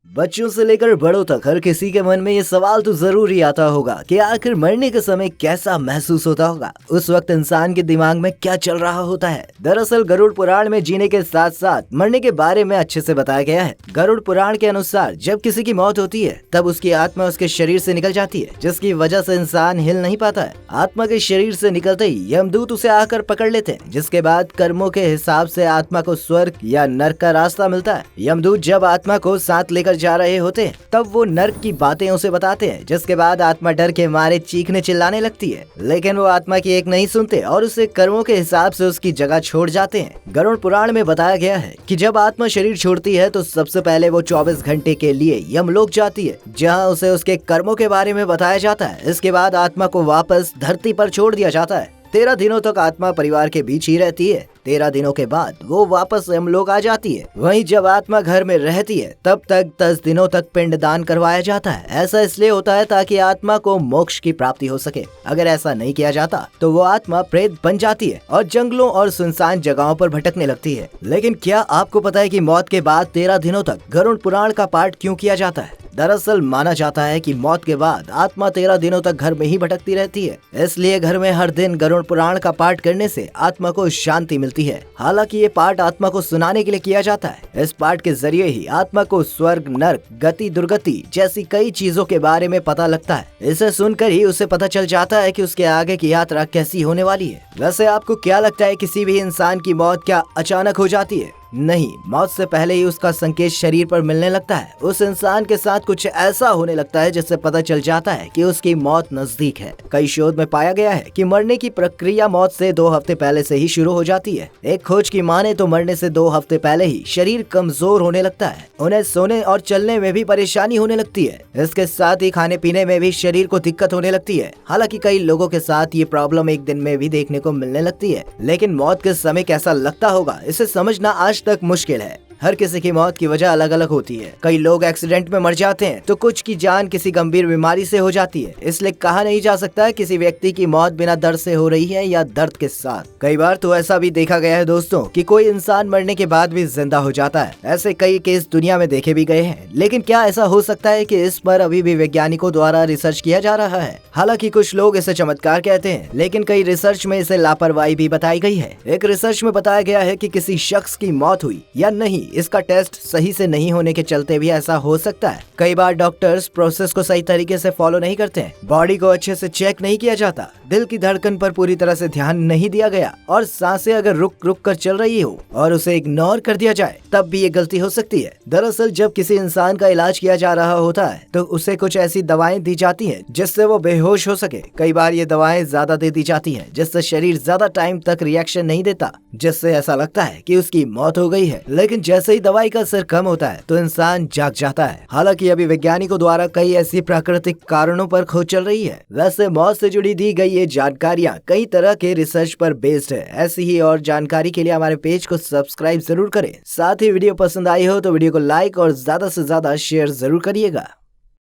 बच्चों से लेकर बड़ों तक हर किसी के मन में ये सवाल तो जरूर ही आता होगा कि आखिर मरने के समय कैसा महसूस होता होगा। उस वक्त इंसान के दिमाग में क्या चल रहा होता है। दरअसल गरुड़ पुराण में जीने के साथ साथ मरने के बारे में अच्छे से बताया गया है। गरुड़ पुराण के अनुसार जब किसी की मौत होती है तब उसकी आत्मा उसके शरीर से निकल जाती है, जिसकी वजह से इंसान हिल नहीं पाता है। आत्मा के शरीर से निकलते ही यमदूत उसे आकर पकड़ लेते हैं, जिसके बाद कर्मों के हिसाब से आत्मा को स्वर्ग या नर्क का रास्ता मिलता है। यमदूत जब आत्मा को साथ लेकर जा रहे होते हैं तब वो नर्क की बातें उसे बताते हैं, जिसके बाद आत्मा डर के मारे चीखने चिल्लाने लगती है, लेकिन वो आत्मा की एक नहीं सुनते और उसे कर्मों के हिसाब से उसकी जगह छोड़ जाते हैं। गरुड़ पुराण में बताया गया है कि जब आत्मा शरीर छोड़ती है तो सबसे पहले वो 24 घंटे के लिए यमलोक जाती है, जहाँ उसे उसके कर्मों के बारे में बताया जाता है। इसके बाद आत्मा को वापस धरती पर छोड़ दिया जाता है। 13 दिनों तक आत्मा परिवार के बीच ही रहती है। 13 दिनों के बाद वो वापस यमलोक आ जाती है। वहीं जब आत्मा घर में रहती है तब तक 10 दिनों तक पिंडदान करवाया जाता है। ऐसा इसलिए होता है ताकि आत्मा को मोक्ष की प्राप्ति हो सके। अगर ऐसा नहीं किया जाता तो वो आत्मा प्रेत बन जाती है और जंगलों और सुनसान जगहों पर भटकने लगती है। लेकिन क्या आपको पता है कि मौत के बाद 13 दिनों तक गरुड़ पुराण का पाठ क्यों किया जाता है? दरअसल माना जाता है कि मौत के बाद आत्मा 13 दिनों तक घर में ही भटकती रहती है, इसलिए घर में हर दिन गरुड़ पुराण का पाठ करने से आत्मा को शांति मिलती है। हालांकि ये पाठ आत्मा को सुनाने के लिए किया जाता है। इस पाठ के जरिए ही आत्मा को स्वर्ग, नर्क, गति, दुर्गति जैसी कई चीजों के बारे में पता लगता है। इसे सुनकर ही उसे पता चल जाता है कि उसके आगे की यात्रा कैसी होने वाली है। वैसे आपको क्या लगता है, किसी भी इंसान की मौत क्या अचानक हो जाती है? नहीं, मौत से पहले ही उसका संकेत शरीर पर मिलने लगता है। उस इंसान के साथ कुछ ऐसा होने लगता है जिससे पता चल जाता है कि उसकी मौत नजदीक है। कई शोध में पाया गया है कि मरने की प्रक्रिया मौत से 2 हफ्ते पहले से ही शुरू हो जाती है। एक खोज की माने तो मरने से 2 हफ्ते पहले ही शरीर कमजोर होने लगता है। उन्हें सोने और चलने में भी परेशानी होने लगती है। इसके साथ ही खाने पीने में भी शरीर को दिक्कत होने लगती है। हालांकि कई लोगों के साथ ये प्रॉब्लम एक दिन में भी देखने को मिलने लगती है। लेकिन मौत के समय कैसा लगता होगा, इसे समझना आज तक मुश्किल है। हर किसी की मौत की वजह अलग अलग होती है। कई लोग एक्सीडेंट में मर जाते हैं तो कुछ की जान किसी गंभीर बीमारी से हो जाती है। इसलिए कहा नहीं जा सकता किसी व्यक्ति की मौत बिना दर्द से हो रही है या दर्द के साथ। कई बार तो ऐसा भी देखा गया है दोस्तों कि कोई इंसान मरने के बाद भी जिंदा हो जाता है। ऐसे कई केस दुनिया में देखे भी गए हैं। लेकिन क्या ऐसा हो सकता है कि इस पर अभी भी वैज्ञानिकों द्वारा रिसर्च किया जा रहा है? हालांकि कुछ लोग इसे चमत्कार कहते हैं, लेकिन कई रिसर्च में इसे लापरवाही भी बताई गई है। एक रिसर्च में बताया गया है कि किसी शख्स की मौत हुई या नहीं, इसका टेस्ट सही से नहीं होने के चलते भी ऐसा हो सकता है। कई बार डॉक्टर्स प्रोसेस को सही तरीके से फॉलो नहीं करते हैं, बॉडी को अच्छे से चेक नहीं किया जाता, दिल की धड़कन पर पूरी तरह से ध्यान नहीं दिया गया और सांसें अगर रुक रुक कर चल रही हो और उसे इग्नोर कर दिया जाए तब भी ये गलती हो सकती है। दरअसल जब किसी इंसान का इलाज किया जा रहा होता है तो उसे कुछ ऐसी दवाएं दी जाती हैं जिससे वो बेहोश हो सके। कई बार ये दवाएं ज्यादा दे दी जाती हैं जिससे शरीर ज्यादा टाइम तक रिएक्शन नहीं देता, जिससे ऐसा लगता है कि उसकी मौत हो गई है। लेकिन जैसे ही दवाई का असर कम होता है तो इंसान जाग जाता है। हालांकि अभी वैज्ञानिकों द्वारा कई ऐसी प्राकृतिक कारणों पर खोज चल रही है। वैसे मौत से जुड़ी दी गई ये जानकारियां कई तरह के रिसर्च पर बेस्ड है। ऐसी ही और जानकारी के लिए हमारे पेज को सब्सक्राइब जरूर करें। साथ ही वीडियो पसंद आई हो तो वीडियो को लाइक और ज्यादा से ज्यादा शेयर जरूर करिएगा।